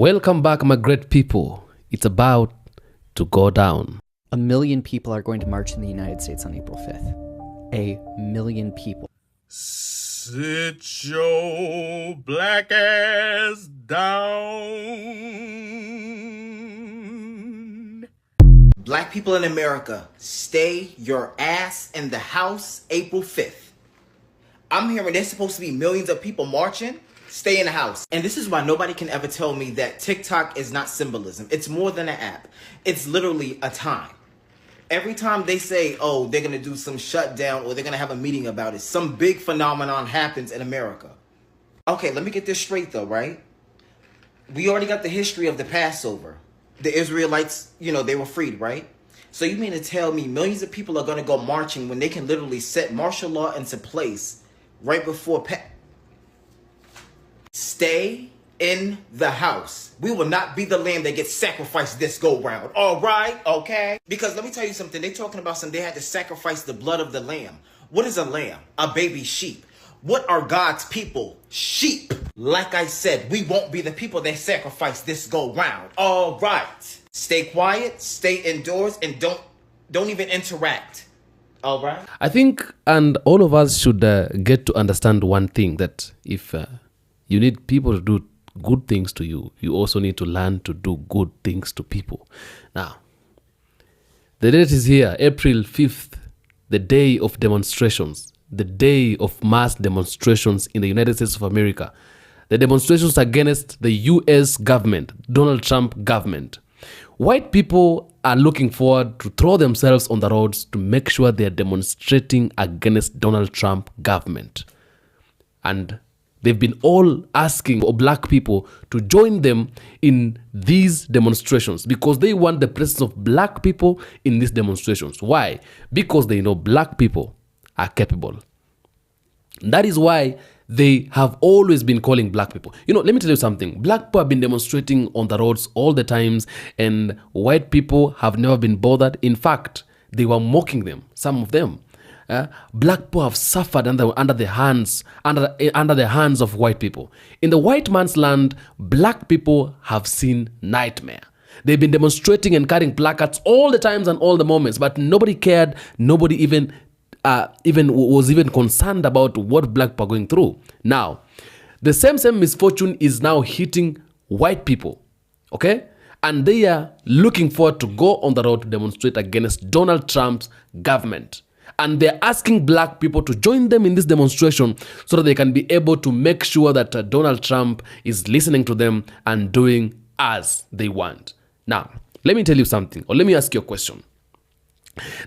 Welcome back, my great people. It's about to go down. 1 million people are going to march in the United States on April 5th. 1 million people. Sit your black ass down. Black people in America, stay your ass in the house April 5th. I'm hearing there's supposed to be millions of people marching. Stay in the house. And this is why nobody can ever tell me that TikTok is not symbolism. It's more than an app. It's literally a time. Every time they say, oh, they're going to do some shutdown or they're going to have a meeting about it, some big phenomenon happens in America. Okay, let me get this straight though, right? We already got the history of the Passover. The Israelites, they were freed, right? So you mean to tell me millions of people are going to go marching when they can literally set martial law into place right before Stay in the house. We will not be the lamb that gets sacrificed this go round. All right, okay? Because let me tell you something. They're talking about they had to sacrifice the blood of the lamb. What is a lamb? A baby sheep. What are God's people? Sheep. Like I said, we won't be the people that sacrifice this go round. All right. Stay quiet, stay indoors, and don't even interact. All right? I think, and all of us should get to understand one thing, that if you need people to do good things to you, you also need to learn to do good things to people. Now, the date is here, April 5th, the day of demonstrations, the day of mass demonstrations in the United States of America. The demonstrations against the US government, Donald Trump government. White people are looking forward to throw themselves on the roads to make sure they are demonstrating against Donald Trump government. And they've been all asking black people to join them in these demonstrations because they want the presence of black people in these demonstrations. Why? Because they know black people are capable. That is why they have always been calling black people. Let me tell you something. Black people have been demonstrating on the roads all the times, and white people have never been bothered. In fact, they were mocking them, some of them. Black people have suffered under the hands of white people. In the white man's land, black people have seen nightmare. They've been demonstrating and carrying placards all the times and all the moments, but nobody cared. Nobody even was concerned about what black people are going through. Now, the same misfortune is now hitting white people, okay? And they are looking forward to go on the road to demonstrate against Donald Trump's government. And they're asking black people to join them in this demonstration so that they can be able to make sure that Donald Trump is listening to them and doing as they want. Now, let me tell you something, or let me ask you a question.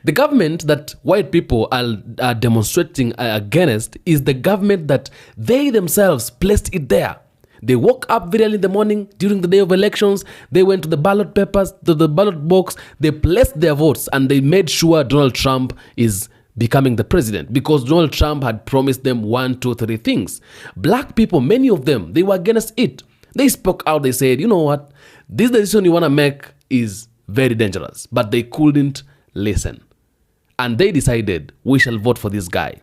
The government that white people are demonstrating against is the government that they themselves placed it there. They woke up very early in the morning during the day of elections. They went to the ballot papers, to the ballot box. They placed their votes and they made sure Donald Trump is becoming the president because Donald Trump had promised them 1, 2, 3 things. Black people, many of them, they were against it. They spoke out. They said, you know what? This decision you want to make is very dangerous. But they couldn't listen. And they decided, we shall vote for this guy.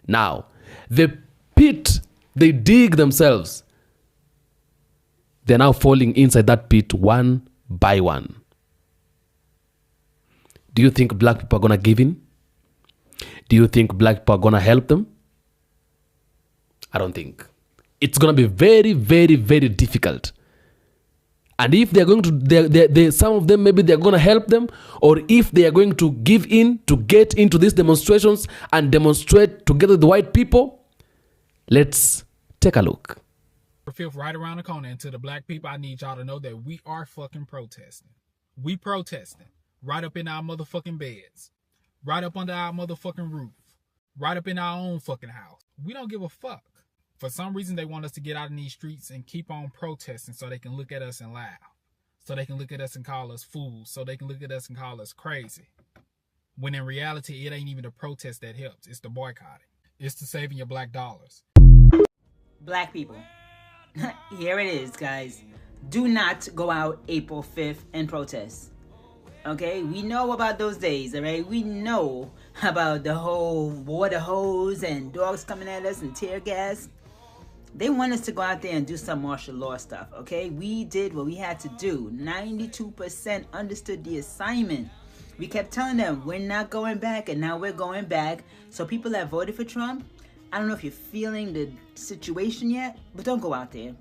Now, the pit they dig themselves, they're now falling inside that pit one by one. Do you think black people are going to give in? Do you think black people are going to help them? I don't think. It's going to be very, very, very difficult. And if they're going to, some of them, maybe they're going to help them, or if they are going to give in to get into these demonstrations and demonstrate together with the white people, let's take a look. Fifth right around the corner, and to the black people, I need y'all to know that we are fucking protesting. We protesting right up in our motherfucking beds, right up under our motherfucking roof, right up in our own fucking house. We don't give a fuck. For some reason, they want us to get out in these streets and keep on protesting so they can look at us and laugh, so they can look at us and call us fools, so they can look at us and call us crazy. When in reality, it ain't even the protest that helps. It's the boycotting. It's the saving your black dollars. Black people. Here it is, guys. Do not go out April 5th and protest. Okay? We know about those days, alright? We know about the whole water hose and dogs coming at us and tear gas. They want us to go out there and do some martial law stuff, okay? We did what we had to do. 92% understood the assignment. We kept telling them we're not going back, and now we're going back. So people that voted for Trump, I don't know if you're feeling the situation yet, but don't go out there.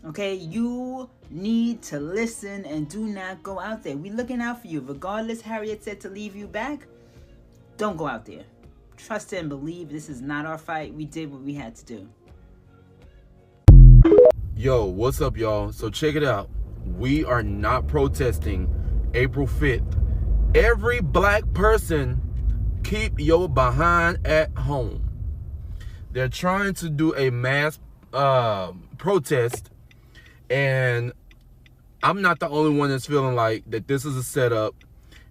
Okay, you need to listen and do not go out there. We're looking out for you. Regardless, Harriet said to leave you back. Don't go out there. Trust and believe this is not our fight. We did what we had to do. Yo, what's up, y'all? So check it out. We are not protesting April 5th. Every black person, keep your behind at home. They're trying to do a mass protest, and I'm not the only one that's feeling like that this is a setup,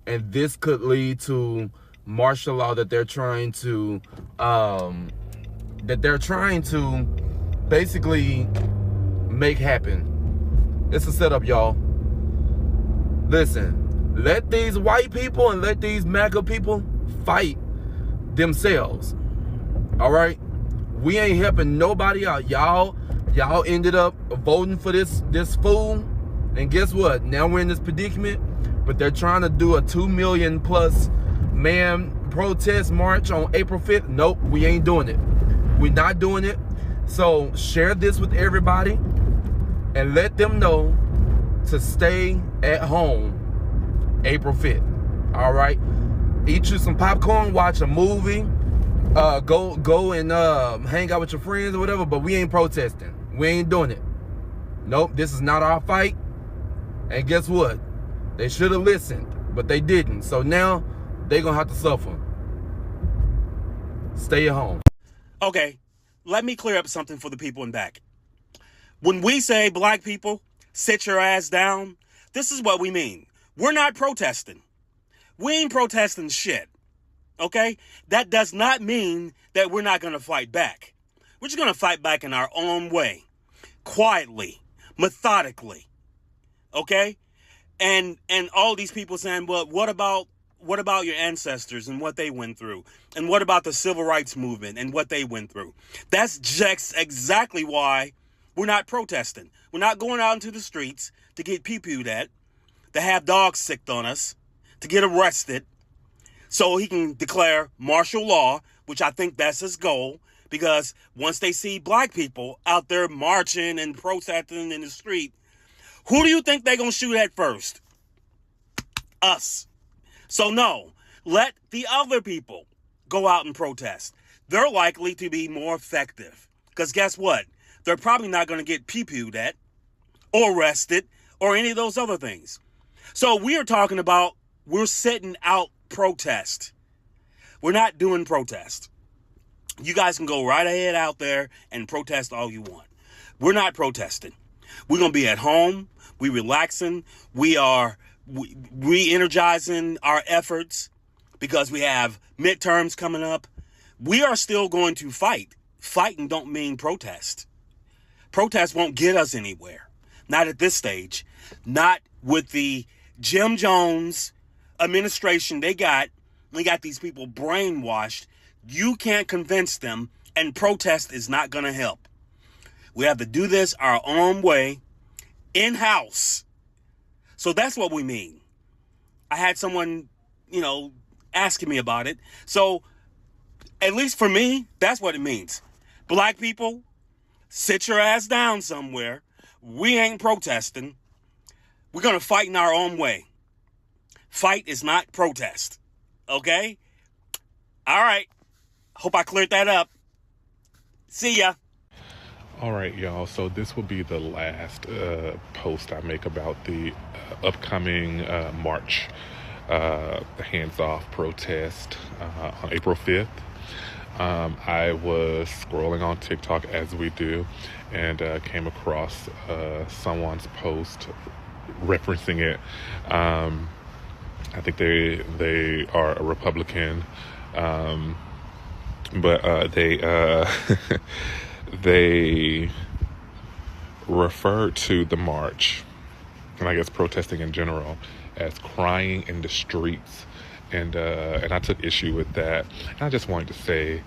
and this could lead to martial law that they're trying to basically make happen. It's a setup, y'all. Listen, let these white people and let these MAGA people fight themselves. All right? We ain't helping nobody out. Y'all ended up voting for this fool. And guess what? Now we're in this predicament. But they're trying to do a 2 million plus man protest march on April 5th. Nope, we ain't doing it. We're not doing it. So share this with everybody and let them know to stay at home April 5th. All right? Eat you some popcorn, watch a movie, go and hang out with your friends or whatever, but we ain't protesting. We ain't doing it. Nope, this is not our fight. And guess what? They should have listened, but they didn't. So now they're gonna have to suffer. Stay at home. Okay, let me clear up something for the people in back. When we say black people, sit your ass down, this is what we mean. We're not protesting. We ain't protesting shit. Okay? That does not mean that we're not going to fight back. We're just going to fight back in our own way. Quietly. Methodically. Okay? And all these people saying, well, what about your ancestors and what they went through? And what about the civil rights movement and what they went through? That's just exactly why we're not protesting. We're not going out into the streets to get pee-pooed at, to have dogs sicked on us, to get arrested, so he can declare martial law, which I think that's his goal, because once they see black people out there marching and protesting in the street, who do you think they're going to shoot at first? Us. So no, let the other people go out and protest. They're likely to be more effective, because guess what? They're probably not going to get pee-pooed at or arrested or any of those other things. So we are talking about we're sitting out protest. We're not doing protest. You guys can go right ahead out there and protest all you want. We're not protesting. We're going to be at home. We're relaxing. We are re-energizing our efforts because we have midterms coming up. We are still going to fight. Fighting don't mean protest. Protest won't get us anywhere. Not at this stage. Not with the Jim Jones administration they got these people brainwashed. You can't convince them, and protest is not going to help. We have to do this our own way, in-house. So that's what we mean. I had someone, asking me about it. So at least for me, that's what it means. Black people, sit your ass down somewhere. We ain't protesting. We're going to fight in our own way. Fight is not protest. Okay? All right. Hope I cleared that up. See ya. All right, y'all. So this will be the last post I make about the upcoming march, the hands-off protest on April 5th. I was scrolling on TikTok as we do, and came across someone's post referencing it. I think they are a Republican, but they referred to the march, and I guess protesting in general, as crying in the streets. And I took issue with that. And I just wanted to say,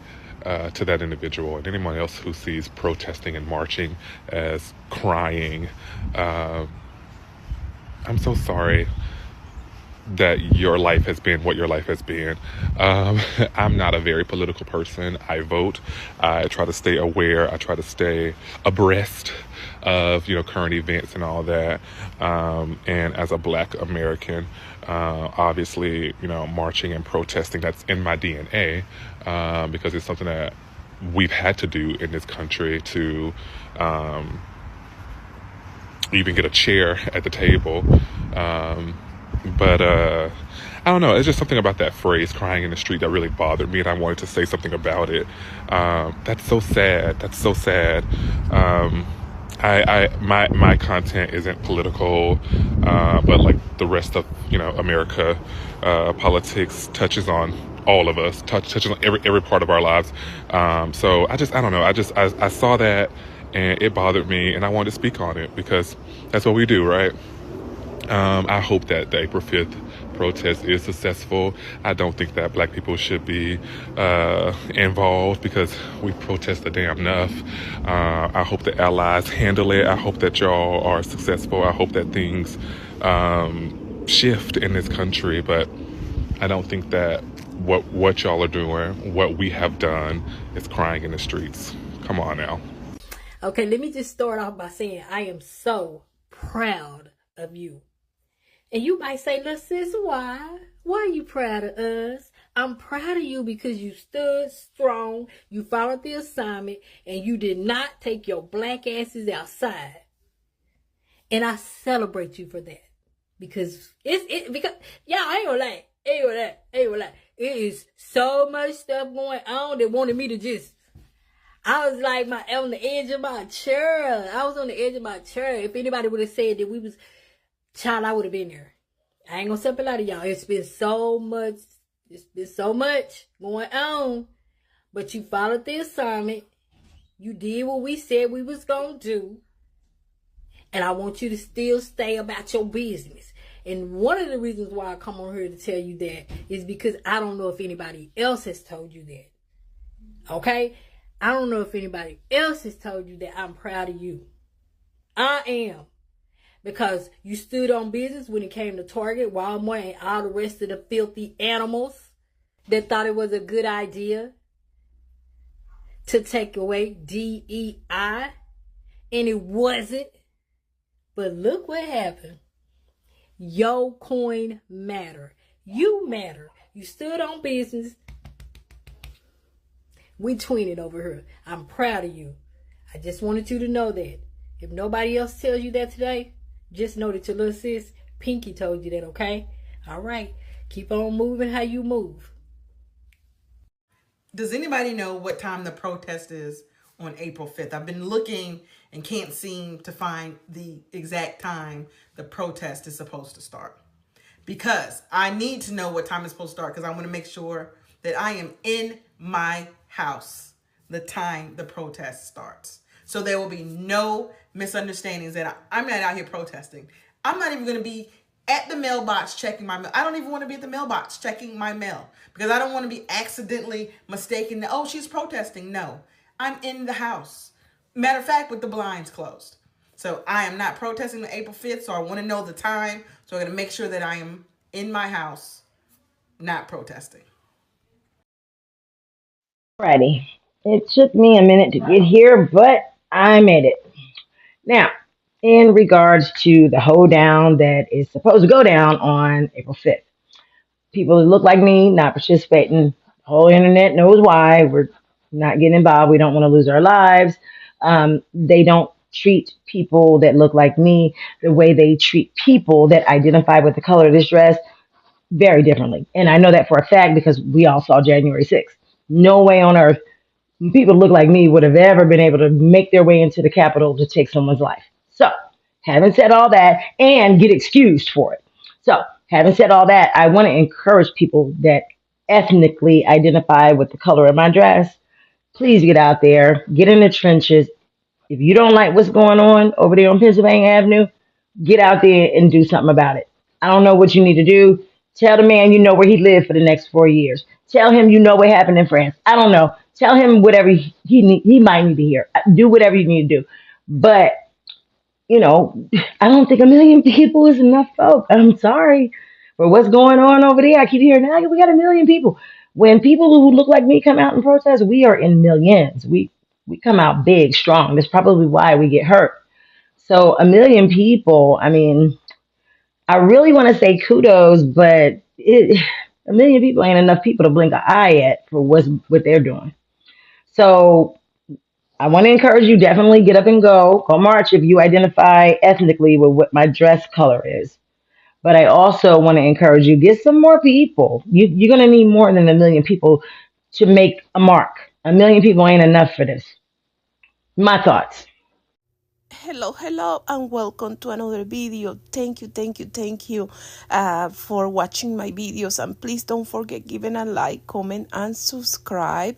to that individual and anyone else who sees protesting and marching as crying. I'm so sorry that your life has been what your life has been. I'm not a very political person. I vote. I try to stay aware. I try to stay abreast of current events and all that. And as a Black American, obviously marching and protesting, that's in my DNA, because it's something that we've had to do in this country to even get a chair at the table. But I don't know. It's just something about that phrase, crying in the street, that really bothered me, and I wanted to say something about it. That's so sad. That's so sad. My content isn't political, but like the rest of America, politics touches on all of us, touches on every part of our lives. So I don't know. I saw that and it bothered me, and I wanted to speak on it because that's what we do, right? I hope that the April 5th protest is successful. I don't think that Black people should be involved because we protest a damn enough. I hope the allies handle it. I hope that y'all are successful. I hope that things shift in this country, but I don't think that what y'all are doing, what we have done, is crying in the streets. Come on now. Okay, let me just start off by saying I am so proud of you. And you might say, "Look, sis, why? Why are you proud of us?" I'm proud of you because you stood strong, you followed the assignment, and you did not take your Black asses outside. And I celebrate you for that. Because because y'all, I ain't gonna lie. It is so much stuff going on that wanted me to just, I was like on the edge of my chair. I was on the edge of my chair. If anybody would have said that we was, child, I would have been there. I ain't gonna step a lot of y'all. It's been so much going on. But you followed the assignment. You did what we said we was gonna do. And I want you to still stay about your business. And one of the reasons why I come on here to tell you that is because I don't know if anybody else has told you that. Okay? I don't know if anybody else has told you that I'm proud of you. I am. Because you stood on business when it came to Target, Walmart, and all the rest of the filthy animals that thought it was a good idea to take away DEI. And it wasn't. But look what happened. Your coin matter. You matter. You stood on business. We tweened over here. I'm proud of you. I just wanted you to know that. If nobody else tells you that today, just know that your little sis, Pinky, told you that, okay? All right. Keep on moving how you move. Does anybody know what time the protest is on April 5th? I've been looking and can't seem to find the exact time the protest is supposed to start. Because I need to know what time it's supposed to start, because I want to make sure that I am in my house the time the protest starts. So there will be no misunderstandings that I'm not out here protesting. I'm not even going to be at the mailbox checking my mail. I don't even want to be at the mailbox checking my mail because I don't want to be accidentally mistaken that, oh, she's protesting. No, I'm in the house. Matter of fact, with the blinds closed. So I am not protesting on April 5th, so I want to know the time. So I'm going to make sure that I am in my house, not protesting. Alrighty. It took me a minute to get here, but I made it. Now, in regards to the hoedown that is supposed to go down on April 5th, people who look like me not participating. The whole internet knows why. We're not getting involved. We don't want to lose our lives. They don't treat people that look like me the way they treat people that identify with the color of this dress very differently. And I know that for a fact because we all saw January 6th. No way on earth people look like me would have ever been able to make their way into the Capitol to take someone's life. So, having said all that, and get excused for it. So, having said all that, I want to encourage people that ethnically identify with the color of my dress. Please get out there, get in the trenches. If you don't like what's going on over there on Pennsylvania Avenue, get out there and do something about it. I don't know what you need to do. Tell the man you know where he lived for the next 4 years. Tell him you know what happened in France. I don't know. Tell him whatever he might need to hear. Do whatever you need to do. But, you know, I don't think 1 million people is enough folk. I'm sorry for what's going on over there. I keep hearing, now we got 1 million people. When people who look like me come out and protest, we are in millions. We come out big, strong. That's probably why we get hurt. So 1 million people, I mean, I really want to say kudos, but 1 million people ain't enough people to blink an eye at for what they're doing. So I want to encourage you, definitely get up and go march if you identify ethnically with what my dress color is. But I also want to encourage you, get some more people. You're going to need more than 1 million people to make a mark. 1 million people ain't enough for this. My thoughts. Hello, and welcome to another video. Thank you for watching my videos. And please don't forget giving a like, comment, and subscribe.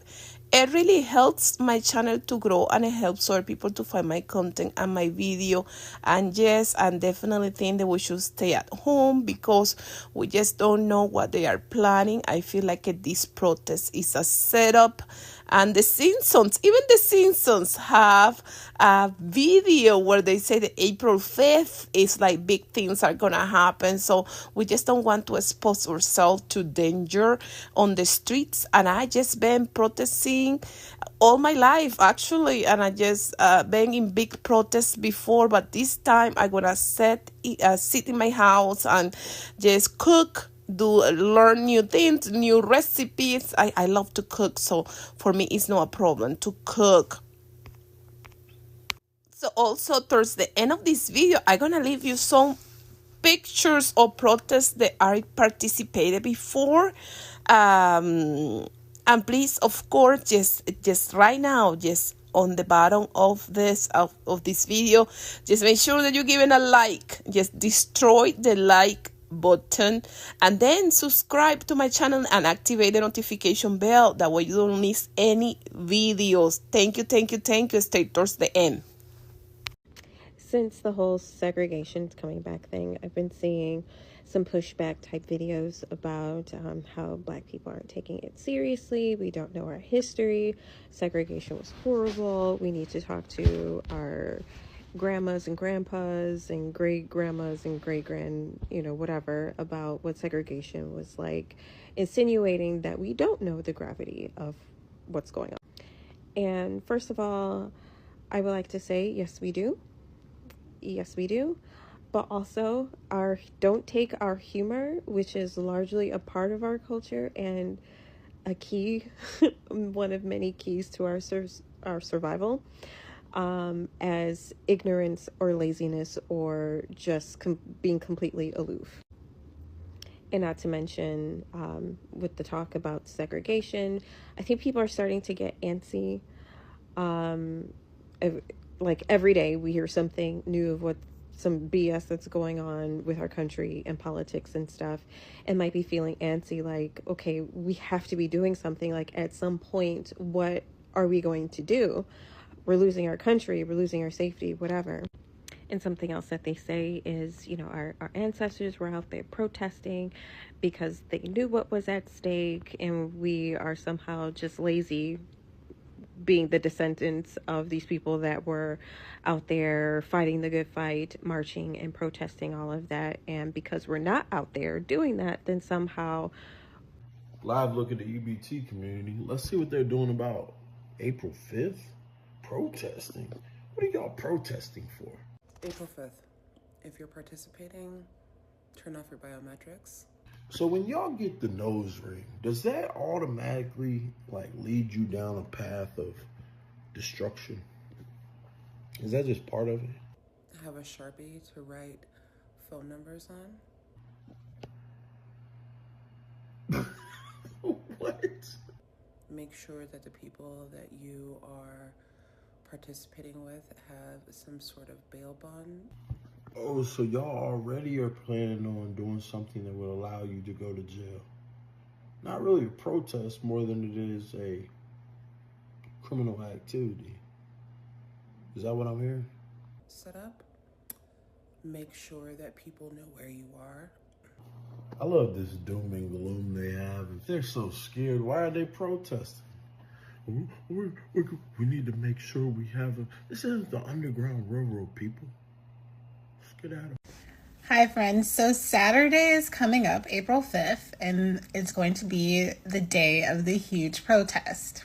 It really helps my channel to grow, and it helps other people to find my content and my video. And yes, I definitely think that we should stay at home because we just don't know what they are planning. I feel like this protest is a setup. And even the Simpsons have a video where they say that April 5th is like big things are gonna happen. So we just don't want to expose ourselves to danger on the streets. And I just been protesting all my life, actually. And I just been in big protests before. But this time I'm gonna sit in my house and just cook, learn new things, new recipes. I love to cook, so for me it's not a problem to cook. So also towards the end of this video, I'm gonna leave you some pictures of protests that I participated before. And please, of course, just right now, just on the bottom of this video, just make sure that you're giving a like. Just destroy the like button and then subscribe to my channel and activate the notification bell. That way you don't miss any videos. Thank you. Stay towards the end. Since the whole segregation coming back thing, I've been seeing some pushback type videos about how Black people aren't taking it seriously. We don't know our history. Segregation was horrible. We need to talk to our grandmas and grandpas and great grandmas and great grand, whatever, about what segregation was like, insinuating that we don't know the gravity of what's going on. And first of all, I would like to say, yes, we do. But also, don't take our humor, which is largely a part of our culture and a key, one of many keys to our survival, as ignorance or laziness or just being completely aloof. And not to mention, with the talk about segregation, I think people are starting to get antsy. Like every day we hear something new of what some BS that's going on with our country and politics and stuff, and might be feeling antsy, like, okay, we have to be doing something. Like, at some point, what are we going to do? We're losing our country, we're losing our safety, whatever. And something else that they say is, our ancestors were out there protesting because they knew what was at stake, and we are somehow just lazy, being the descendants of these people that were out there fighting the good fight, marching and protesting, all of that. And because we're not out there doing that, then somehow... Live look at the EBT community. Let's see what they're doing about April 5th. Protesting? What are y'all protesting for? April 5th. If you're participating, turn off your biometrics. So when y'all get the nose ring, does that automatically lead you down a path of destruction? Is that just part of it? Have a Sharpie to write phone numbers on. What? Make sure that the people that you are participating with have some sort of bail bond. Oh, so y'all already are planning on doing something that will allow you to go to jail. Not really a protest more than it is a criminal activity. Is that what I'm hearing? Set up. Make sure that people know where you are. I love this doom and gloom they have. If they're so scared, why are they protesting? We need to make sure we have a. This is the Underground Railroad, people. Let's get at them. Hi, friends. So Saturday is coming up, April 5th, and it's going to be the day of the huge protest.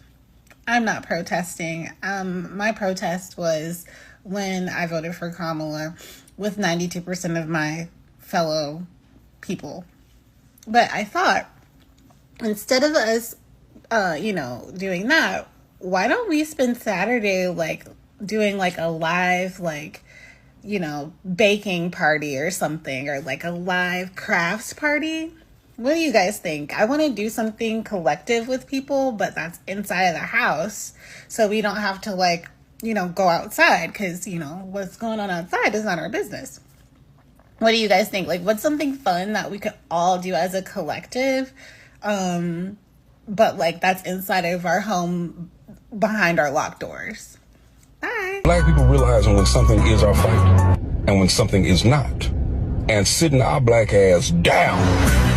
I'm not protesting. My protest was when I voted for Kamala with 92% of my fellow people. But I thought, instead of us, doing that, why don't we spend Saturday, doing, a live, baking party or something, or, a live crafts party? What do you guys think? I want to do something collective with people, but that's inside of the house. So we don't have to, go outside because, what's going on outside is not our business. What do you guys think? What's something fun that we could all do as a collective? But that's inside of our home behind our locked doors. Bye. Black people realizing when something is our fight and when something is not, and sitting our black ass down.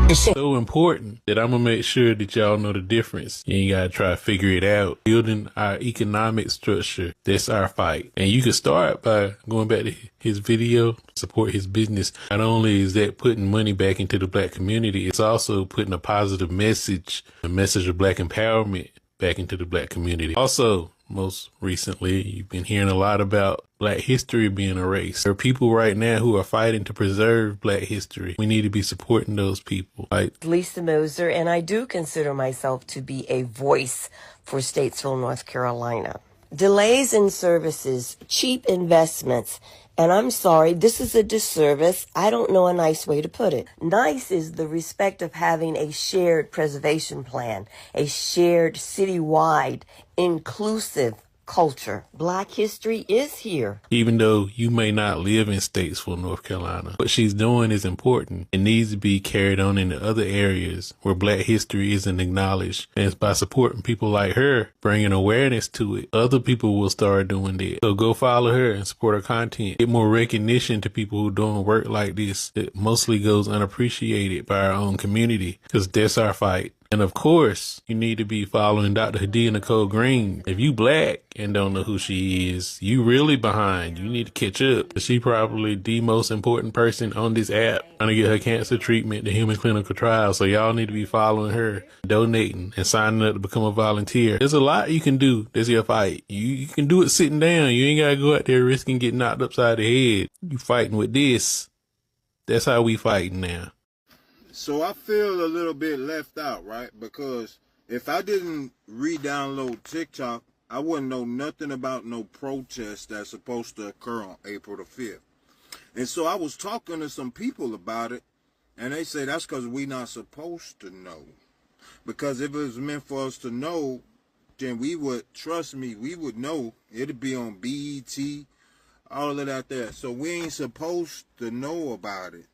It's so important that I'm gonna make sure that y'all know the difference. You ain't gotta try to figure it out. Building our economic structure, that's our fight. And you can start by going back to his video, support his business. Not only is that putting money back into the black community, it's also putting a positive message, a message of black empowerment back into the black community. Also, most recently, you've been hearing a lot about black history being erased. There are people right now who are fighting to preserve black history. We need to be supporting those people. Lisa Moser, and I do consider myself to be a voice for Statesville, North Carolina. Delays in services, cheap investments, and I'm sorry, this is a disservice. I don't know a nice way to put it. Nice is the respect of having a shared preservation plan, a shared citywide, inclusive culture. Black history is here. Even though you may not live in Statesville, North Carolina, what she's doing is important. It needs to be carried on in the other areas where black history isn't acknowledged. And it's by supporting people like her, bringing awareness to it, other people will start doing that. So go follow her and support her content. Get more recognition to people who are doing work like this that mostly goes unappreciated by our own community, because that's our fight. And of course, you need to be following Dr. Hadia Nicole Green. If you black and don't know who she is, you really behind. You need to catch up. She probably the most important person on this app trying to get her cancer treatment, the human clinical trial. So y'all need to be following her, donating, and signing up to become a volunteer. There's a lot you can do. There's your fight. You can do it sitting down. You ain't got to go out there risking getting knocked upside the head. You fighting with this. That's how we fighting now. So I feel a little bit left out, right? Because if I didn't re-download TikTok, I wouldn't know nothing about no protest that's supposed to occur on April the 5th. And so I was talking to some people about it, and they say that's because we not supposed to know. Because if it was meant for us to know, then we would, trust me, we would know. It'd be on BET, all of that there. So we ain't supposed to know about it.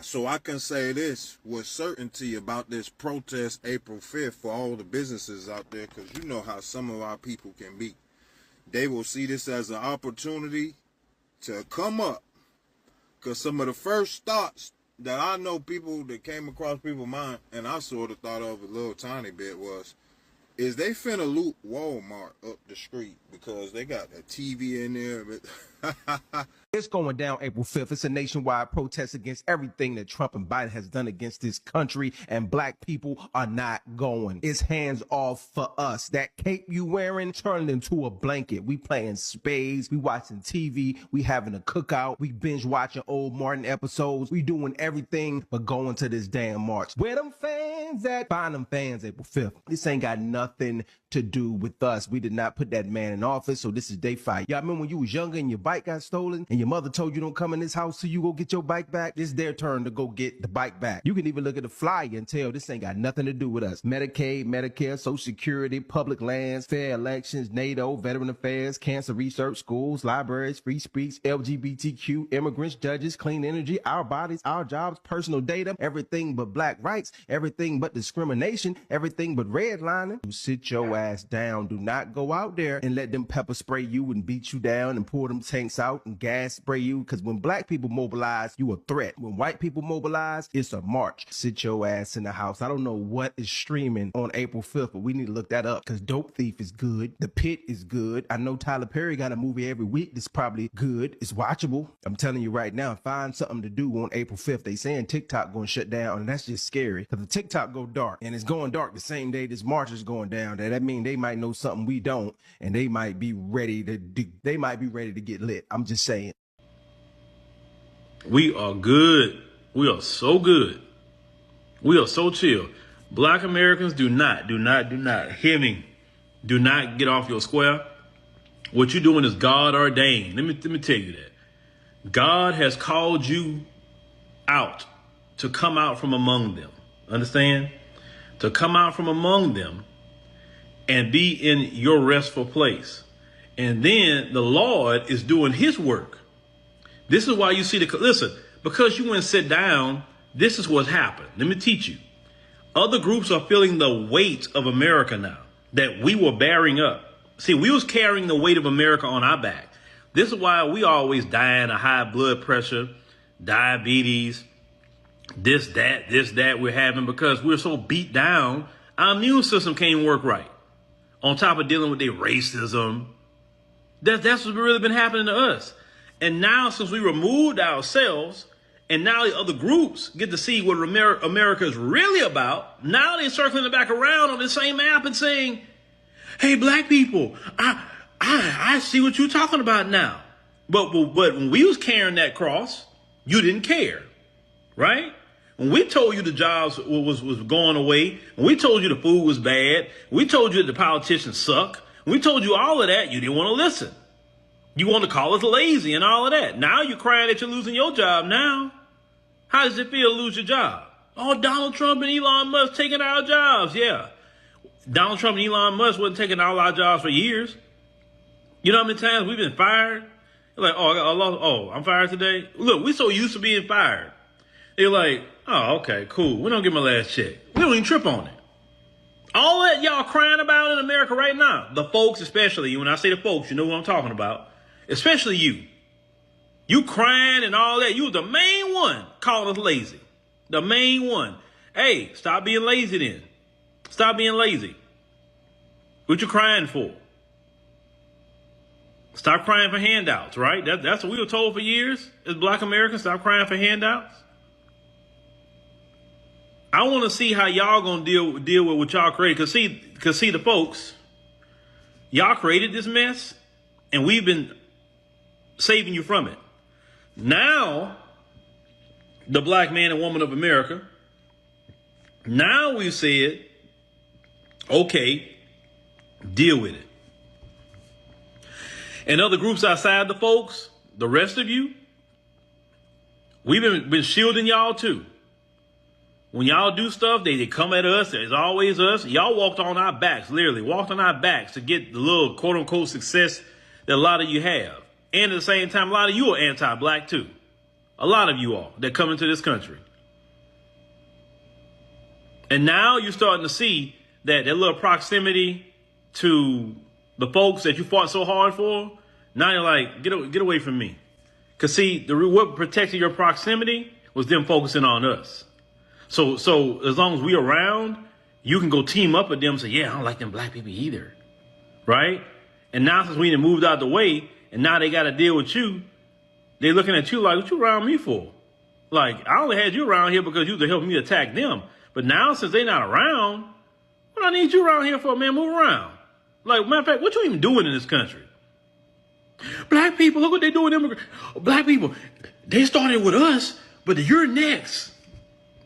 So I can say this with certainty about this protest April 5th for all the businesses out there, because you know how some of our people can be. They will see this as an opportunity to come up, because some of the first thoughts that I know people that came across people's mind, and I sort of thought of a little tiny bit, was, is they finna loot Walmart up the street because they got a TV in there. It's going down April 5th. It's a nationwide protest against everything that Trump and Biden has done against this country, and black people are not going. It's hands off for us. That cape you wearing, turn it into a blanket. We playing spades, we watching TV, we having a cookout, we binge watching old Martin episodes, we doing everything but going to this damn march. Where them fans at? Find them fans April 5th. This ain't got nothing to do with us. We did not put that man in office, so this is their fight. Y'all remember when you was younger and your bike got stolen and your mother told you don't come in this house till you go get your bike back? It's their turn to go get the bike back. You can even look at the flyer and tell this ain't got nothing to do with us. Medicaid, Medicare, Social Security, public lands, fair elections, NATO, veteran affairs, cancer research, schools, libraries, free speech, LGBTQ, immigrants, judges, clean energy, our bodies, our jobs, personal data, everything but black rights, everything but discrimination, everything but redlining. You sit your ass down. Do not go out there and let them pepper spray you and beat you down and pull them tails tanks out and gas spray you. Because when black people mobilize, you a threat. When white people mobilize, it's a march. Sit your ass in the house. I don't know what is streaming on April 5th, but we need to look that up because Dope Thief is good. The Pit is good. I know Tyler Perry got a movie every week that's probably good. It's watchable. I'm telling you right now, find something to do on April 5th. They saying TikTok going to shut down, and that's just scary because the TikTok go dark, and it's going dark the same day this march is going down. That means they might know something we don't, and they might be ready to get lit. I'm just saying. We are good. We are so good. We are so chill. Black Americans do not hear me. Do not get off your square. What you're doing is God ordained. Let me tell you that. God has called you out to come out from among them. Understand? To come out from among them and be in your restful place. And then the Lord is doing his work. This is why you see listen, because you wouldn't sit down, this is what's happened. Let me teach you. Other groups are feeling the weight of America now that we were bearing up. See, we was carrying the weight of America on our back. This is why we always dying of high blood pressure, diabetes, this, that we're having, because we're so beat down. Our immune system can't work right. On top of dealing with their racism. That's what's really been happening to us. And now, since we removed ourselves, and now the other groups get to see what America is really about, now they're circling it back around on the same app and saying, hey, black people, I see what you're talking about now. But when we was carrying that cross, you didn't care, right? When we told you the jobs was going away, when we told you the food was bad, we told you that the politicians suck, when we told you all of that, you didn't want to listen. You want to call us lazy and all of that. Now you're crying that you're losing your job now. How does it feel to lose your job? Oh, Donald Trump and Elon Musk taking our jobs. Yeah. Donald Trump and Elon Musk wasn't taking all our jobs for years. You know how many times we've been fired? You're like, I'm fired today. Look, we so used to being fired. They're like, oh, okay, cool. We don't get my last check. We don't even trip on it. All that y'all crying about in America right now, the folks especially, when I say the folks, you know what I'm talking about. Especially you. You crying and all that. You was the main one calling us lazy. The main one. Hey, stop being lazy then. Stop being lazy. What you crying for? Stop crying for handouts, right? That's what we were told for years as black Americans. Stop crying for handouts. I want to see how y'all gonna deal with what y'all created. Cause see the folks, y'all created this mess, and we've been saving you from it. Now, the black man and woman of America, now we've said, okay, deal with it. And other groups outside the folks, the rest of you, we've been shielding y'all too. When y'all do stuff, they come at us. It's always us. Y'all walked on our backs, literally walked on our backs to get the little quote unquote success that a lot of you have. And at the same time, a lot of you are anti-black too. A lot of you are that come into this country. And now you're starting to see that little proximity to the folks that you fought so hard for. Now you're like, get away from me. Because see, what protected your proximity was them focusing on us. So as long as we're around, you can go team up with them and say, yeah, I don't like them black people either. Right? And now since we done moved out the way, and now they got to deal with you, they looking at you like, what you around me for? Like, I only had you around here because you were helping me attack them. But now since they not around, what I need you around here for, man? Move around. Like, matter of fact, what you even doing in this country? Black people, look what they doing. Black people, they started with us, but you're next.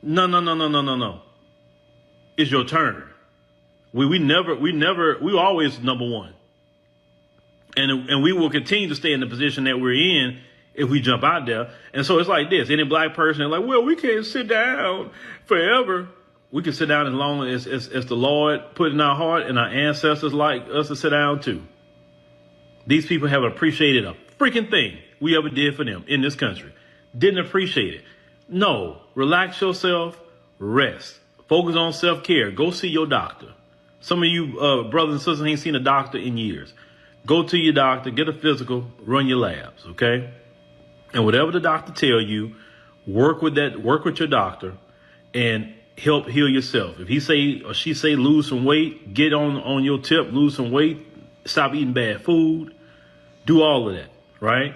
No. It's your turn. We always number one. And we will continue to stay in the position that we're in if we jump out there. And so it's like this. Any black person is like, well, we can't sit down forever. We can sit down as long as the Lord put in our heart and our ancestors like us to sit down too. These people haven't appreciated a freaking thing we ever did for them in this country. Didn't appreciate it. No, relax yourself, rest, focus on self-care. Go see your doctor. Some of you brothers and sisters ain't seen a doctor in years. go to your doctor, get a physical, run your labs, okay? And whatever the doctor tell you, work with your doctor and help heal yourself. If he say or she say lose some weight, get on your tip, lose some weight, stop eating bad food, do all of that, right?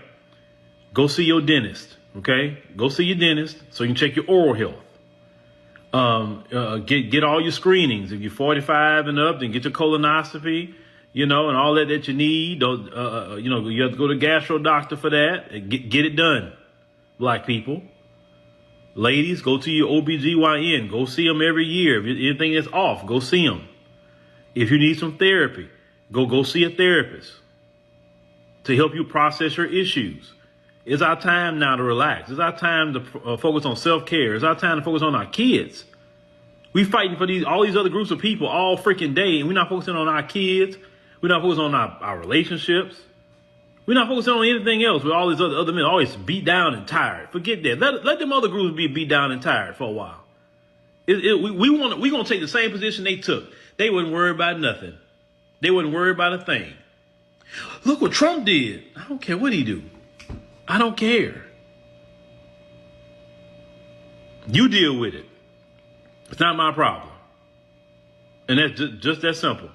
Go see your dentist, okay? Go see your dentist so you can check your oral health. Get all your screenings. If you're 45 and up, then get your colonoscopy, and all that you need. You have to go to gastro doctor for that. Get it done, black people. Ladies, go to your OBGYN. Go see them every year. If anything is off, go see them. If you need some therapy, go see a therapist to help you process your issues. It's our time now to relax. It's our time to focus on self-care. It's our time to focus on our kids. We fighting for all these other groups of people all freaking day, and we're not focusing on our kids. We're not focusing on our relationships. We're not focusing on anything else with all these other men always beat down and tired. Forget that. Let them other groups be beat down and tired for a while. We're going to take the same position they took. They wouldn't worry about nothing. They wouldn't worry about a thing. Look what Trump did. I don't care what he do. I don't care. You deal with it. It's not my problem. And that's just that simple.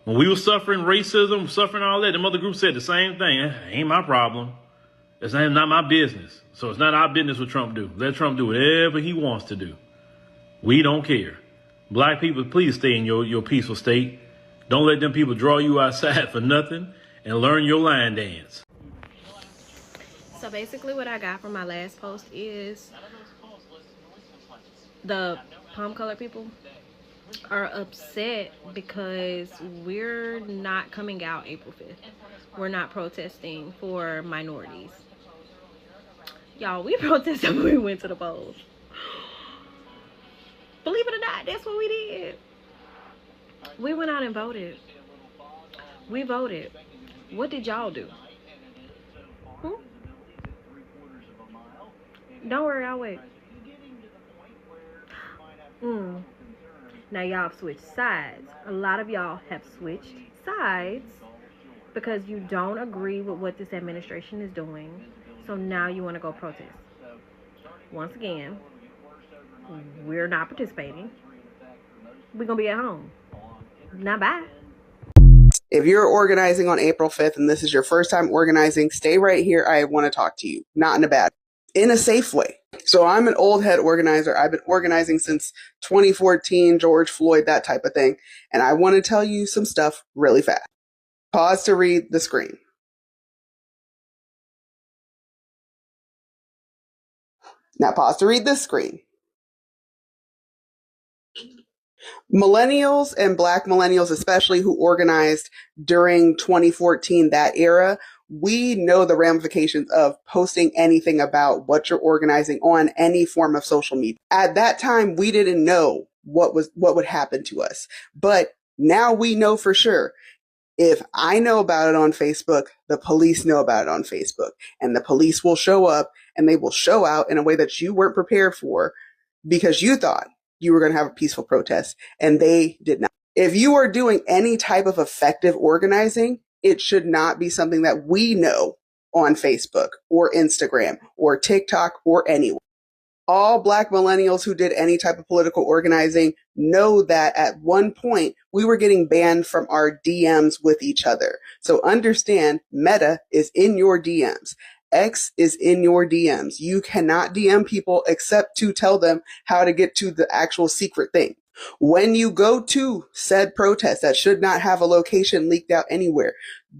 When we were suffering racism, suffering all that, the other group said the same thing. It ain't my problem. It's not my business. So it's not our business what Trump do. Let Trump do whatever he wants to do. We don't care. Black people, please stay in your peaceful state. Don't let them people draw you outside for nothing, and learn your line dance. So basically what I got from my last post is the palm color people are upset because we're not coming out April 5th. We're not protesting for minorities. Y'all, we protested when we went to the polls. Believe it or not, that's what we did. We went out and voted. We voted. What did y'all do? Don't worry, I'll wait. Now y'all have switched sides. A lot of y'all have switched sides because you don't agree with what this administration is doing. So now you want to go protest. Once again, we're not participating. We're going to be at home. Now bye. If you're organizing on April 5th and this is your first time organizing, stay right here. I want to talk to you. Not in a bad, in a safe way. So I'm an old head organizer. I've been organizing since 2014, George Floyd, that type of thing. And I want to tell you some stuff really fast. Pause to read the screen. Now pause to read this screen. Millennials and Black millennials, especially who organized during 2014, that era, we know the ramifications of posting anything about what you're organizing on any form of social media. At that time, we didn't know what would happen to us, but now we know for sure. If I know about it on Facebook, the police know about it on Facebook, and the police will show up and they will show out in a way that you weren't prepared for because you thought you were going to have a peaceful protest, and they did not. If you are doing any type of effective organizing, it should not be something that we know on Facebook or Instagram or TikTok or anywhere. All Black millennials who did any type of political organizing know that at one point we were getting banned from our DMs with each other. So understand, Meta is in your DMs. X is in your DMs. You cannot DM people except to tell them how to get to the actual secret thing. When you go to said protest that should not have a location leaked out anywhere,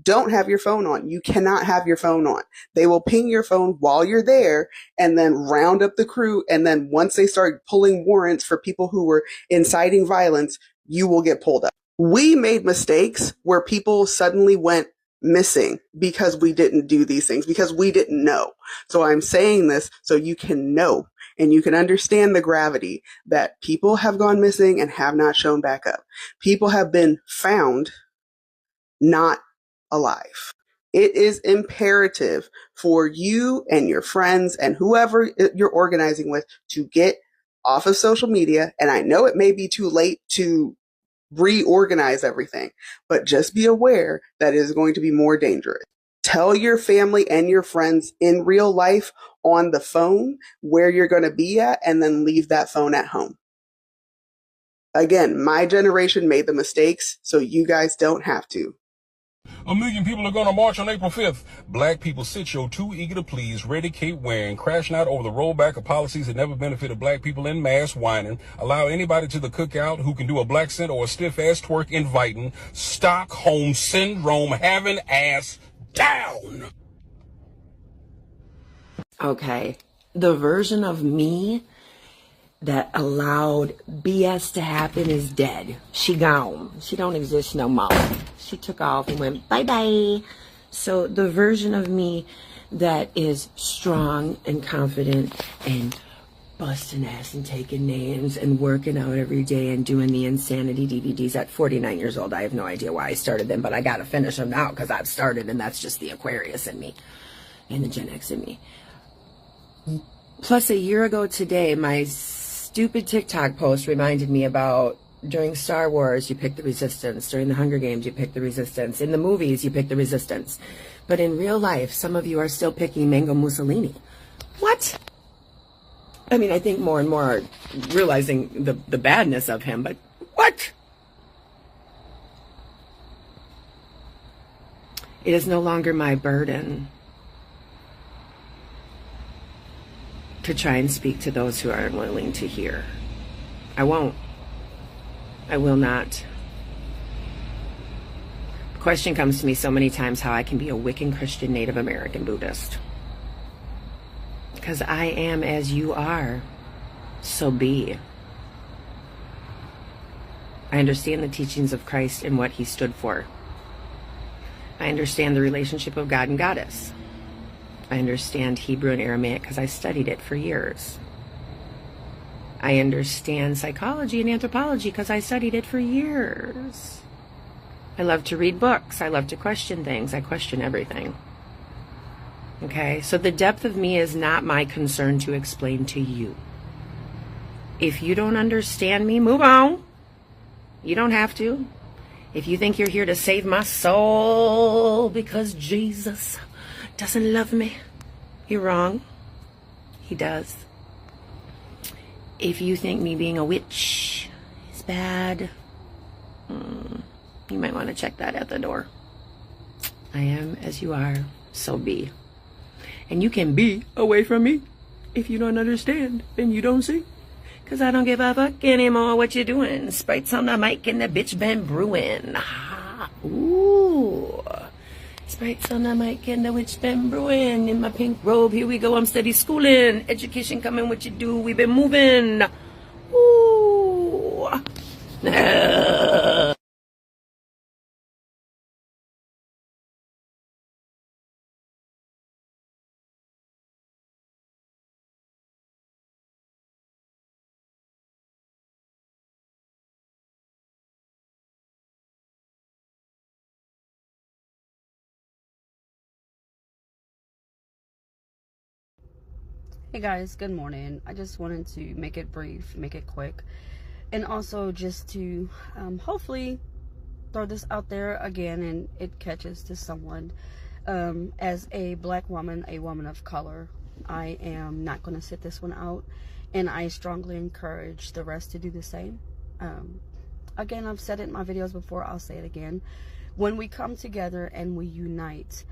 don't have your phone on. You cannot have your phone on. They will ping your phone while you're there and then round up the crew. And then once they start pulling warrants for people who were inciting violence, you will get pulled up. We made mistakes where people suddenly went missing because we didn't do these things, because we didn't know. So I'm saying this so you can know and you can understand the gravity that people have gone missing and have not shown back up. People have been found not alive. It is imperative for you and your friends and whoever you're organizing with to get off of social media. And I know it may be too late to reorganize everything. But just be aware that it is going to be more dangerous. Tell your family and your friends in real life on the phone where you're going to be at, and then leave that phone at home. Again, my generation made the mistakes, so you guys don't have to. 1 million people are gonna march on April 5th. Black people sit your too eager to please, ready cape wearing, crashing out over the rollback of policies that never benefited black people in mass whining, allow anybody to the cookout who can do a black scent or a stiff ass twerk inviting, Stockholm syndrome having ass down. Okay. The version of me that allowed BS to happen is dead. She gone. She don't exist no more. She took off and went bye-bye. So the version of me that is strong and confident and busting ass and taking names and working out every day and doing the insanity DVDs at 49 years old. I have no idea why I started them, but I got to finish them now because I've started, and that's just the Aquarius in me and the Gen X in me. Plus, a year ago today, my stupid TikTok post reminded me about during Star Wars, you pick the resistance. During the Hunger Games, you pick the resistance. In the movies, you pick the resistance. But in real life, some of you are still picking Mango Mussolini. What? I mean, I think more and more are realizing the badness of him, but what? It is no longer my burden to try and speak to those who are unwilling to hear. I won't. I will not. The question comes to me so many times how I can be a Wiccan Christian Native American Buddhist. Because I am as you are, so be. I understand the teachings of Christ and what he stood for. I understand the relationship of God and Goddess. I understand Hebrew and Aramaic because I studied it for years. I understand psychology and anthropology because I studied it for years. I love to read books. I love to question things. I question everything. Okay, so the depth of me is not my concern to explain to you. If you don't understand me, move on. You don't have to. If you think you're here to save my soul because Jesus doesn't love me, you're wrong. He does. If you think me being a witch is bad, you might want to check that at the door. I am as you are, so be. And you can be away from me if you don't understand and you don't see. Cause I don't give a fuck anymore what you're doing. Sprites on the mic and the bitch been brewing. Ooh. Sprites on the mic and the witch been brewing. In my pink robe, here we go, I'm steady schooling. Education coming, what you do, we been moving. Ooh. Hey guys, good morning. I just wanted to make it brief, make it quick, and also just to hopefully throw this out there again and it catches to someone. As a black woman, a woman of color, I am not going to sit this one out, and I strongly encourage the rest to do the same. Again, I've said it in my videos before, I'll say it again. When we come together and we unite,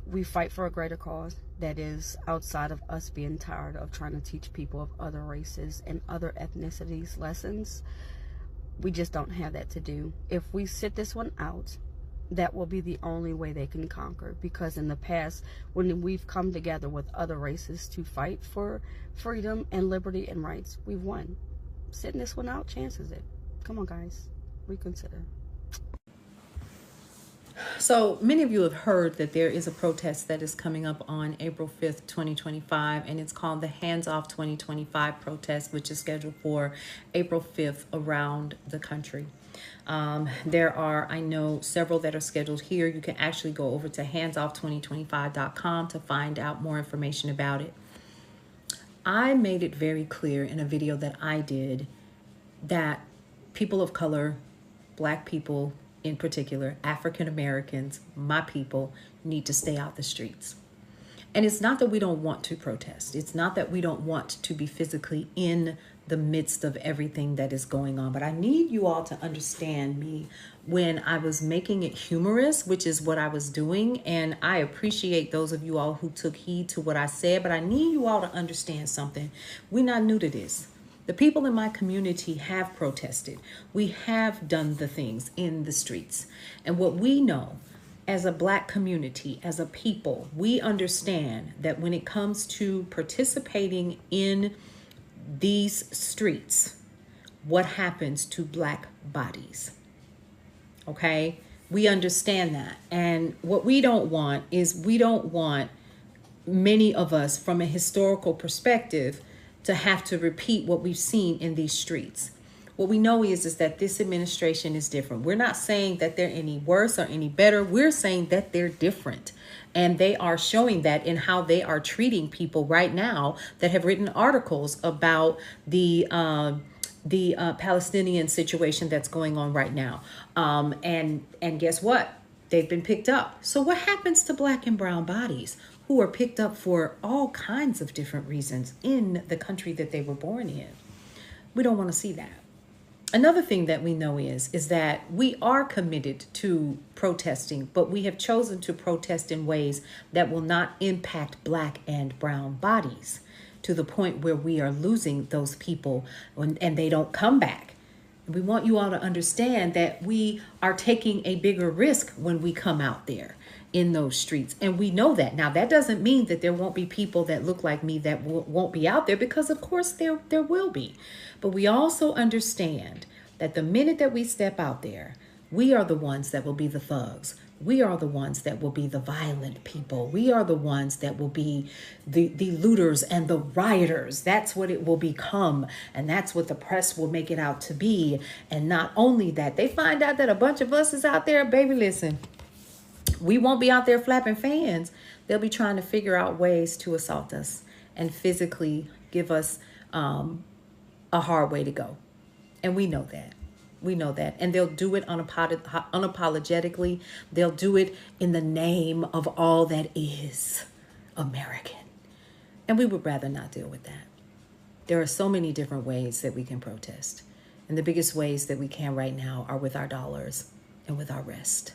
we fight for a greater cause that is outside of us being tired of trying to teach people of other races and other ethnicities lessons. We just don't have that to do. If we sit this one out, that will be the only way they can conquer. Because in the past, when we've come together with other races to fight for freedom and liberty and rights, we've won. Sitting this one out chances it. Come on, guys, reconsider. So many of you have heard that there is a protest that is coming up on April 5th, 2025, and it's called the Hands Off 2025 protest, which is scheduled for April 5th around the country. There are, I know, several that are scheduled here. You can actually go over to handsoff2025.com to find out more information about it. I made it very clear in a video that I did that people of color Black people in particular, African Americans, my people, need to stay out the streets. And it's not that we don't want to protest. It's not that we don't want to be physically in the midst of everything that is going on. But I need you all to understand me when I was making it humorous, which is what I was doing. And I appreciate those of you all who took heed to what I said. But I need you all to understand something. We're not new to this. The people in my community have protested. We have done the things in the streets. And what we know as a Black community, as a people, we understand that when it comes to participating in these streets, what happens to Black bodies. Okay? We understand that. And what we don't want is we don't want many of us from a historical perspective to have to repeat what we've seen in these streets. What we know is that this administration is different. We're not saying that they're any worse or any better. We're saying that they're different. And they are showing that in how they are treating people right now that have written articles about the Palestinian situation that's going on right now. And guess what? They've been picked up. So what happens to Black and brown bodies who are picked up for all kinds of different reasons in the country that they were born in? We don't want to see that. Another thing that we know is that we are committed to protesting, but we have chosen to protest in ways that will not impact Black and brown bodies to the point where we are losing those people and they don't come back. We want you all to understand that we are taking a bigger risk when we come out there in those streets. And we know that. Now, that doesn't mean that there won't be people that look like me that won't be out there, because of course there will be. But we also understand that the minute that we step out there, we are the ones that will be the thugs. We are the ones that will be the violent people. We are the ones that will be the looters and the rioters. That's what it will become. And that's what the press will make it out to be. And not only that, they find out that a bunch of us is out there, baby, listen, we won't be out there flapping fans. They'll be trying to figure out ways to assault us and physically give us a hard way to go. And we know that. We know that. And they'll do it unapologetically. They'll do it in the name of all that is American. And we would rather not deal with that. There are so many different ways that we can protest. And the biggest ways that we can right now are with our dollars and with our rest.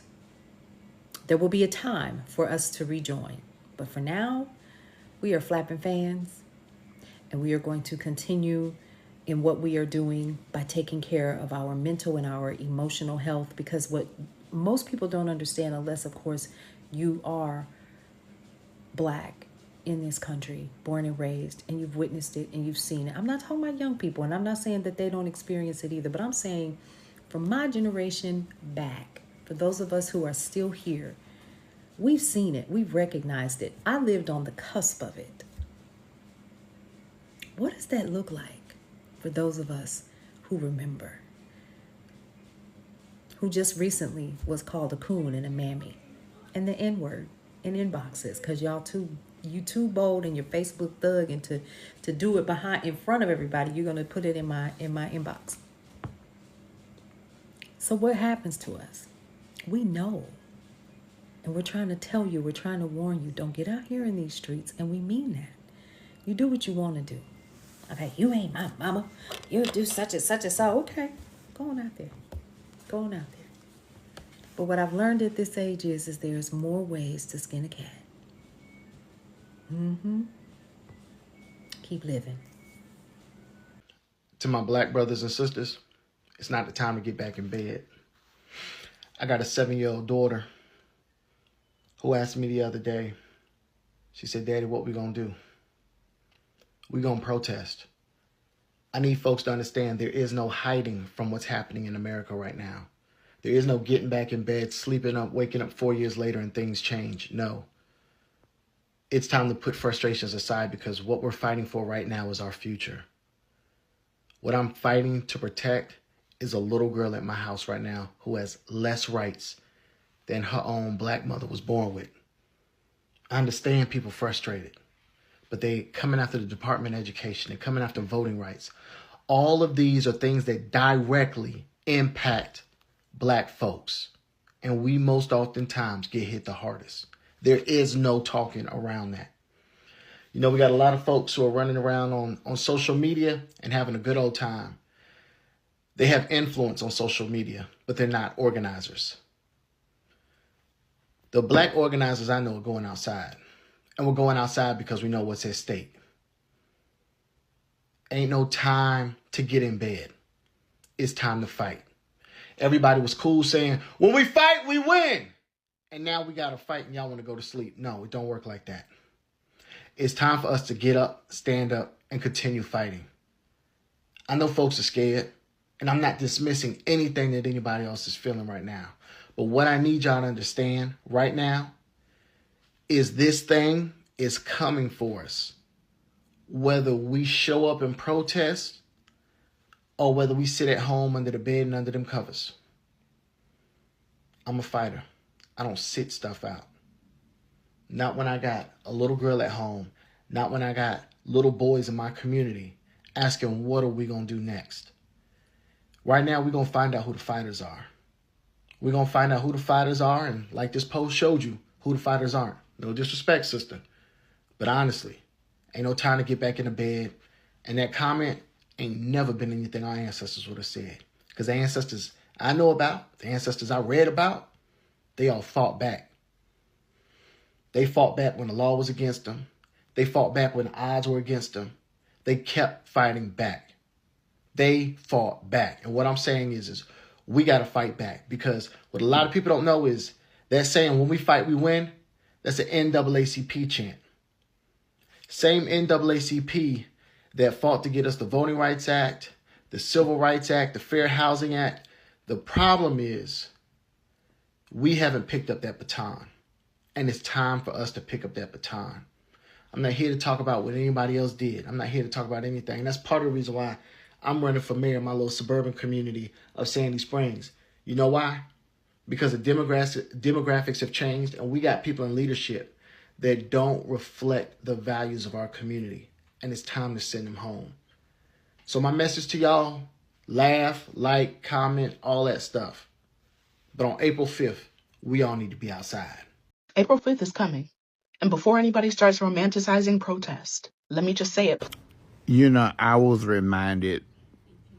There will be a time for us to rejoin. But for now, we are flapping fans. And we are going to continue in what we are doing by taking care of our mental and our emotional health, because what most people don't understand, unless of course you are Black in this country, born and raised, and you've witnessed it and you've seen it. I'm not talking about young people, and I'm not saying that they don't experience it either, but I'm saying from my generation back, for those of us who are still here, we've seen it, we've recognized it. I lived on the cusp of it. What does that look like for those of us who remember? Who just recently was called a coon and a mammy and the N-word in inboxes, because you too bold in your Facebook thug, and to do it in front of everybody, you're gonna put it in my inbox. So what happens to us? We know. And we're trying to tell you, we're trying to warn you, don't get out here in these streets, and we mean that. You do what you want to do. Okay, you ain't my mama. You do such and such and so. Okay, go on out there. Go on out there. But what I've learned at this age is there's more ways to skin a cat. Keep living. To my Black brothers and sisters, it's not the time to get back in bed. I got a 7-year-old daughter who asked me the other day, she said, "Daddy, what we gonna do?" We gonna protest. I need folks to understand there is no hiding from what's happening in America right now. There is no getting back in bed, sleeping up, waking up 4 years later and things change. No. It's time to put frustrations aside, because what we're fighting for right now is our future. What I'm fighting to protect is a little girl at my house right now who has less rights than her own Black mother was born with. I understand people frustrated, but they coming after the Department of Education, they're coming after voting rights. All of these are things that directly impact black folks. And we most oftentimes get hit the hardest. There is no talking around that. You know, we got a lot of folks who are running around on social media and having a good old time. They have influence on social media, but they're not organizers. The black organizers I know are going outside. And we're going outside because we know what's at stake. Ain't no time to get in bed. It's time to fight. Everybody was cool saying, when we fight, we win. And now we got to fight and y'all want to go to sleep. No, it don't work like that. It's time for us to get up, stand up, and continue fighting. I know folks are scared, and I'm not dismissing anything that anybody else is feeling right now. But what I need y'all to understand right now is this thing is coming for us. Whether we show up and protest or whether we sit at home under the bed and under them covers. I'm a fighter. I don't sit stuff out. Not when I got a little girl at home. Not when I got little boys in my community asking, what are we going to do next? Right now, we're going to find out who the fighters are. We're going to find out who the fighters are. And like this post showed you, who the fighters aren't. No disrespect, sister. But honestly, ain't no time to get back in the bed. And that comment ain't never been anything our ancestors would have said. Because the ancestors I know about, the ancestors I read about, they all fought back. They fought back when the law was against them. They fought back when the odds were against them. They kept fighting back. They fought back. And what I'm saying is we got to fight back. Because what a lot of people don't know is that saying, when we fight, we win, that's an NAACP chant. Same NAACP that fought to get us the Voting Rights Act, the Civil Rights Act, the Fair Housing Act. The problem is we haven't picked up that baton. And it's time for us to pick up that baton. I'm not here to talk about what anybody else did. I'm not here to talk about anything. And that's part of the reason why I'm running for mayor in my little suburban community of Sandy Springs. You know why? Because the demographics have changed and we got people in leadership that don't reflect the values of our community. And it's time to send them home. So my message to y'all, laugh, like, comment, all that stuff. But on April 5th, we all need to be outside. April 5th is coming. And before anybody starts romanticizing protest, let me just say it. You know, I was reminded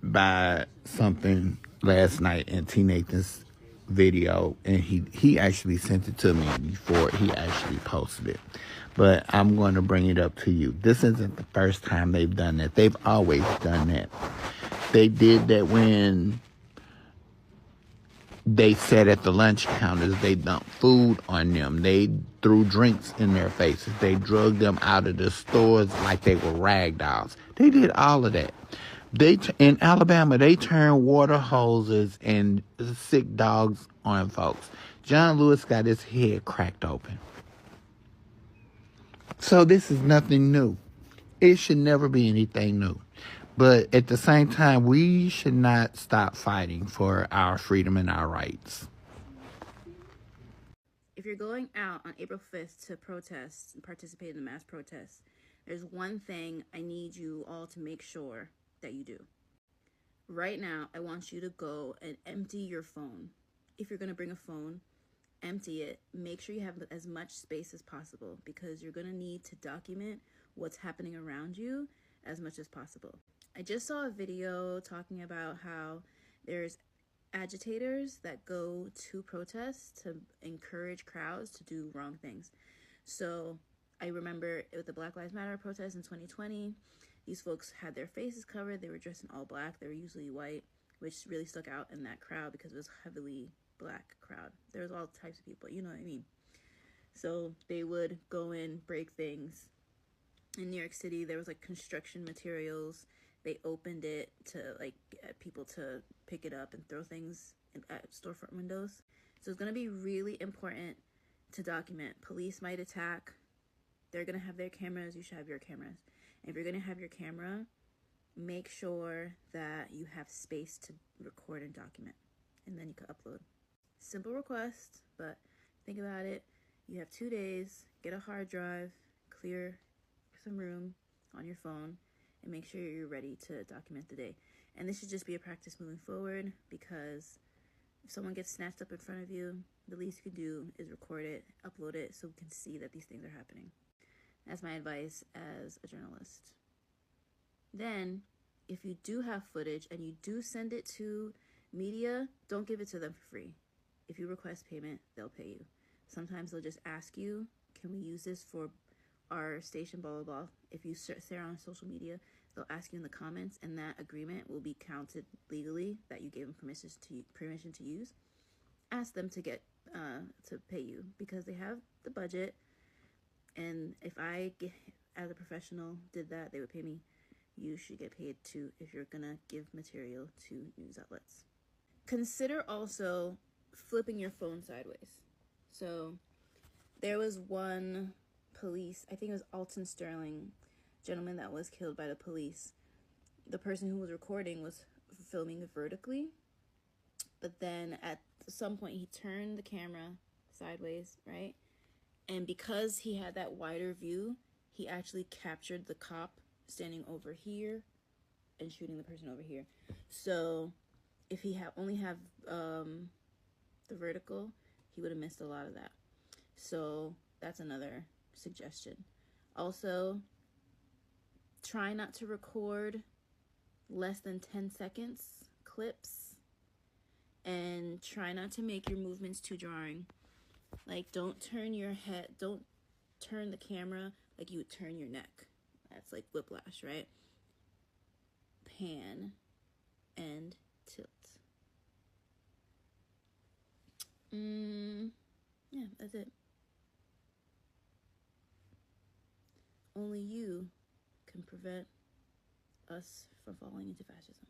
by something last night in T. Nathan's video, and he actually sent it to me before he actually posted it. But I'm going to bring it up to you. This isn't the first time they've done that. They've always done that. They did that when they sat at the lunch counters. They dumped food on them. They threw drinks in their faces. They drugged them out of the stores like they were rag dolls. They did all of that. In Alabama, they turned water hoses and sick dogs on folks. John Lewis got his head cracked open. So this is nothing new. It should never be anything new. But at the same time, we should not stop fighting for our freedom and our rights. If you're going out on April 5th to protest and participate in the mass protests, there's one thing I need you all to make sure that you do. Right now, I want you to go and empty your phone. If you're going to bring a phone, empty it. Make sure you have as much space as possible because you're going to need to document what's happening around you as much as possible. I just saw a video talking about how there's agitators that go to protests to encourage crowds to do wrong things. So I remember with the Black Lives Matter protest in 2020, these folks had their faces covered. They were dressed in all black. They were usually white, which really stuck out in that crowd because it was a heavily black crowd. There was all types of people, you know what I mean? So they would go in, break things. In New York City, there was like construction materials. They opened it to like get people to pick it up and throw things at storefront windows. So it's going to be really important to document. Police might attack. They're going to have their cameras. You should have your cameras. And if you're going to have your camera, make sure that you have space to record and document. And then you can upload. Simple request, but think about it. You have 2 days. Get a hard drive. Clear some room on your phone. And make sure you're ready to document the day. And this should just be a practice moving forward because If someone gets snatched up in front of you, the least you can do is record it, upload it, so we can see that these things are happening. That's my advice as a journalist. Then, if you do have footage and you do send it to media, don't give it to them for free. If you request payment, they'll pay you. Sometimes they'll just ask you, can we use this for our station, blah, blah, blah. If you share on social media, they'll ask you in the comments, and that agreement will be counted legally that you gave them permission to use. Ask them to get to pay you because they have the budget. And if I, as a professional, did that, they would pay me. You should get paid too if you're gonna give material to news outlets. Consider also flipping your phone sideways. So there was one police, I think it was Alton Sterling, gentleman that was killed by the police. The person who was recording was filming vertically, but then at some point he turned the camera sideways, right? And because he had that wider view, he actually captured the cop standing over here and shooting the person over here. So if he only have the vertical, he would have missed a lot of that. So that's another suggestion. Also, try not to record less than 10 seconds clips, and try not to make your movements too jarring. Like, don't turn the camera like you would turn your neck. That's like whiplash, right? Pan and tilt. Yeah, that's it. Only you can prevent us from falling into fascism.